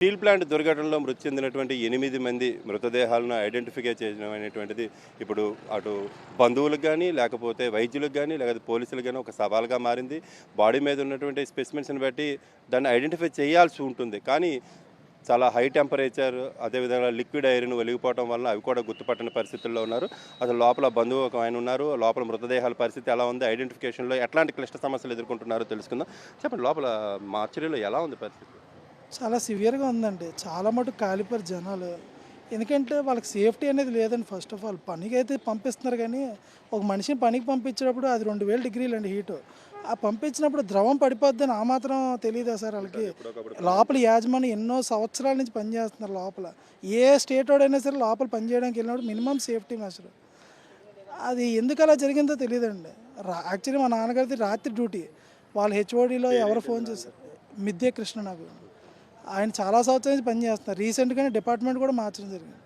Steel plant దుర్ఘటనలో మృతి చెందినటువంటి 8 మంది మృతదేహాలను ఐడెంటిఫై చేయడం అనేటువంటిది ఇప్పుడు అటు బంధువులకు కానీ లేకపోతే వైద్యులకు కానీ లేకపోతే పోలీసులకు కానీ ఒక సవాల్గా మారింది. బాడీ మీద ఉన్నటువంటి స్పెసిమెన్స్ని బట్టి దాన్ని ఐడెంటిఫై చేయాల్సి ఉంటుంది. కానీ చాలా హై టెంపరేచర్, అదేవిధంగా లిక్విడ్ ఐరన్ వెలిగిపోవడం వల్ల అవి కూడా గుర్తుపట్టని పరిస్థితుల్లో ఉన్నారు. అసలు లోపల బంధువు ఒక ఆయన ఉన్నారు. లోపల మృతదేహాల పరిస్థితి ఎలా ఉంది, ఐడెంటిఫికేషన్లో ఎట్లాంటి క్లిష్ట సమస్యలు ఎదుర్కొంటున్నారో తెలుసుకుందాం. చెప్పండి, లోపల మార్చరీలో ఎలా ఉంది పరిస్థితి? చాలా సివియర్గా ఉందండి. చాలా మటుకు కాలిపోయారు జనాలు. ఎందుకంటే వాళ్ళకి సేఫ్టీ అనేది లేదండి. ఫస్ట్ ఆఫ్ ఆల్ పనికి అయితే పంపిస్తున్నారు, కానీ ఒక మనిషిని పనికి పంపించేటప్పుడు అది 2000 డిగ్రీలు అండి హీటు. ఆ పంపించినప్పుడు ద్రవం పడిపోద్దని ఆ మాత్రం తెలియదా సార్ వాళ్ళకి? లోపల యాజమాన్యం ఎన్నో సంవత్సరాల నుంచి పనిచేస్తున్నారు లోపల. ఏ స్టేట్ వాడైనా సరే లోపల పనిచేయడానికి వెళ్ళినప్పుడు మినిమం సేఫ్టీ మెషర్. అది ఎందుకు అలా జరిగిందో తెలియదండి. యాక్చువల్లీ మా నాన్నగారిది రాత్రి డ్యూటీ. వాళ్ళు హెచ్ఓడిలో ఎవరు ఫోన్ చేశారు, మిద్దే కృష్ణ. నాకు ఆయన చాలా సంవత్సరాల నుంచి పనిచేస్తున్నారు. రీసెంట్గానే డిపార్ట్మెంట్ కూడా మార్చడం జరిగింది.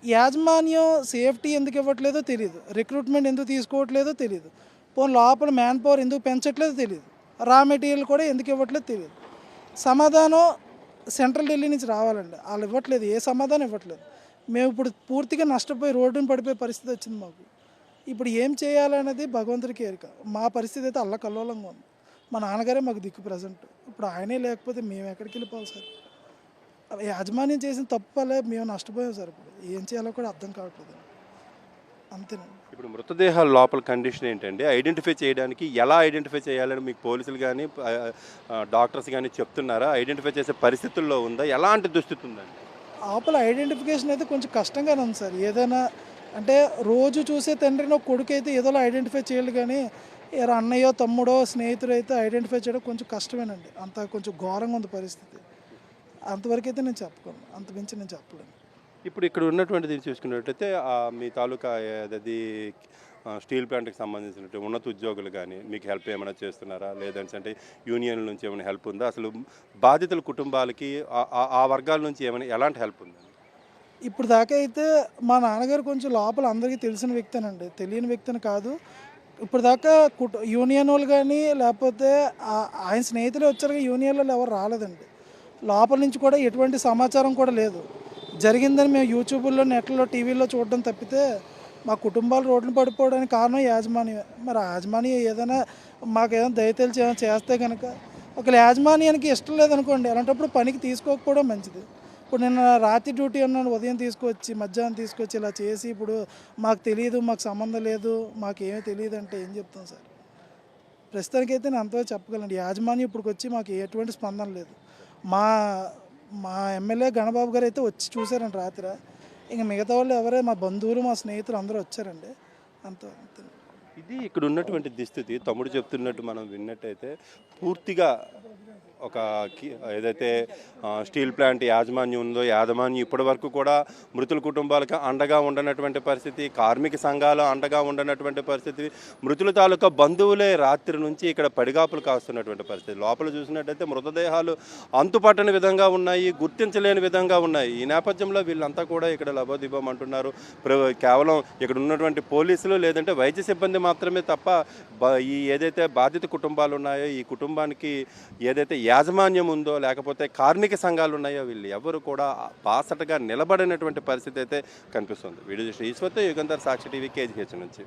యాజమాన్యం సేఫ్టీ ఎందుకు ఇవ్వట్లేదో తెలియదు, రిక్రూట్మెంట్ ఎందుకు తీసుకోవట్లేదో తెలియదు, పోనీ లోపల మ్యాన్ పవర్ ఎందుకు పెంచట్లేదో తెలియదు, రా మెటీరియల్ కూడా ఎందుకు ఇవ్వట్లేదో తెలియదు. సమాధానం సెంట్రల్ ఢిల్లీ నుంచి రావాలండి, వాళ్ళు ఇవ్వట్లేదు, ఏ సమాధానం ఇవ్వట్లేదు. మేము ఇప్పుడు పూర్తిగా నష్టపోయి రోడ్డుని పడిపోయే పరిస్థితి వచ్చింది మాకు. ఇప్పుడు ఏం చేయాలనేది భగవంతుడికి ఎరుక. మా పరిస్థితి అయితే అల్లకల్లోలంగా ఉంది. మా నాన్నగారే మాకు దిక్కు ప్రజెంట్. ఇప్పుడు ఆయనే లేకపోతే మేము ఎక్కడికి వెళ్ళిపోవాలి సార్? యాజమాన్యం చేసిన తప్పలే మేము నష్టపోయాం సార్. ఇప్పుడు ఏం చేయాలో కూడా అర్థం కావట్లేదు. అంతేనండి. ఇప్పుడు మృతదేహాల లోపల కండిషన్ ఏంటండి? ఐడెంటిఫై చేయడానికి ఎలా ఐడెంటిఫై చేయాలని మీకు పోలీసులు కానీ డాక్టర్స్ కానీ చెప్తున్నారా? ఐడెంటిఫై చేసే పరిస్థితుల్లో ఉందా? ఎలాంటి దుస్థితి ఉందండి లోపల? ఐడెంటిఫికేషన్ అయితే కొంచెం కష్టంగానే ఉంది సార్. ఏదైనా అంటే రోజు చూసే తండ్రిని ఒక కొడుకు అయితే ఏదోలా ఐడెంటిఫై చేయాలి, కానీ అన్నయ్యో తమ్ముడో స్నేహితుడు అయితే ఐడెంటిఫై చేయడం కొంచెం కష్టమేనండి. అంత కొంచెం ఘోరంగా ఉంది పరిస్థితి. అంతవరకు అయితే నేను చెప్పుకోను, అంతమించి నేను చెప్పలేను. ఇప్పుడు ఇక్కడ ఉన్నటువంటిది చూసుకున్నట్టయితే మీ తాలూకా అది స్టీల్ ప్లాంట్కి సంబంధించినటువంటి ఉన్నత ఉద్యోగులు కానీ మీకు హెల్ప్ ఏమైనా చేస్తున్నారా? లేదంటే యూనియన్ల నుంచి ఏమైనా హెల్ప్ ఉందా? అసలు బాధితుల కుటుంబాలకి ఆ వర్గాల నుంచి ఏమైనా ఎలాంటి హెల్ప్ ఉందా? ఇప్పుడు దాకా అయితే మా నాన్నగారు కొంచెం లోపల అందరికీ తెలిసిన వ్యక్తేనండి, తెలియని వ్యక్తిని కాదు. ఇప్పుడు దాకా యూనియన్ వాళ్ళు కానీ లేకపోతే ఆయన స్నేహితులు వచ్చారు, యూనియన్ వాళ్ళు ఎవరు రాలేదండి. లోపల నుంచి కూడా ఎటువంటి సమాచారం కూడా లేదు. జరిగిందని మేము యూట్యూబ్లో, నెట్లో, టీవీలో చూడడం తప్పితే మా కుటుంబాలు రోడ్లు పడిపోవడానికి కారణం యాజమాన్యమే. మరి యాజమాన్యం ఏదైనా మాకు ఏదైనా దయతెలిచి ఏమైనా చేస్తే కనుక, ఒకవేళ యాజమాన్యానికి ఇష్టం లేదనుకోండి, అలాంటప్పుడు పనికి తీసుకోకపోవడం మంచిది. ఇప్పుడు నేను రాత్రి డ్యూటీ ఉన్నాను, ఉదయం తీసుకొచ్చి మధ్యాహ్నం తీసుకొచ్చి ఇలా చేసి ఇప్పుడు మాకు తెలియదు, మాకు సంబంధం లేదు, మాకేమీ తెలియదు అంటే ఏం చెప్తాం సార్? ప్రస్తుతానికైతే నేను అంతవరకు చెప్పగలను. యాజమాన్యం ఇప్పటికి వచ్చి మాకు ఎటువంటి స్పందన లేదు. మా మా ఎమ్మెల్యే గణబాబు గారు అయితే వచ్చి చూశారండి రాత్రి. ఇంకా మిగతా వాళ్ళు ఎవరే, మా బంధువులు మా స్నేహితులు అందరూ వచ్చారండి. అంతే. ఇది ఇక్కడ ఉన్నటువంటి దుస్థితి. తమ్ముడు చెప్తున్నట్టు మనం విన్నట్టయితే పూర్తిగా ఒక ఏదైతే స్టీల్ ప్లాంట్ యాజమాన్యం ఉందో, యాజమాన్యం ఇప్పటి వరకు కూడా మృతుల కుటుంబాలకు అండగా ఉండనటువంటి పరిస్థితి, కార్మిక సంఘాలు అండగా ఉండనటువంటి పరిస్థితి, మృతుల తాలూకా బంధువులే రాత్రి నుంచి ఇక్కడ పడిగాపులు కాస్తున్నటువంటి పరిస్థితి. లోపల చూసినట్టయితే మృతదేహాలు అంతుపట్టని విధంగా ఉన్నాయి, గుర్తించలేని విధంగా ఉన్నాయి. ఈ నేపథ్యంలో వీళ్ళంతా కూడా ఇక్కడ లబోదిబం అంటున్నారు. కేవలం ఇక్కడ ఉన్నటువంటి పోలీసులు లేదంటే వైద్య సిబ్బంది మాత్రమే తప్ప ఈ ఏదైతే బాధిత కుటుంబాలు ఉన్నాయో, ఈ కుటుంబానికి ఏదైతే యాజమాన్యం ఉందో లేకపోతే కార్మిక సంఘాలు ఉన్నాయో, వీళ్ళు ఎవరు కూడా బాసటగా నిలబడినటువంటి పరిస్థితి అయితే కనిపిస్తుంది. వీడియో ఈశ్వర్తో యుగంధర్, సాక్షి టీవీ, కేజీహెచ్ నుంచి.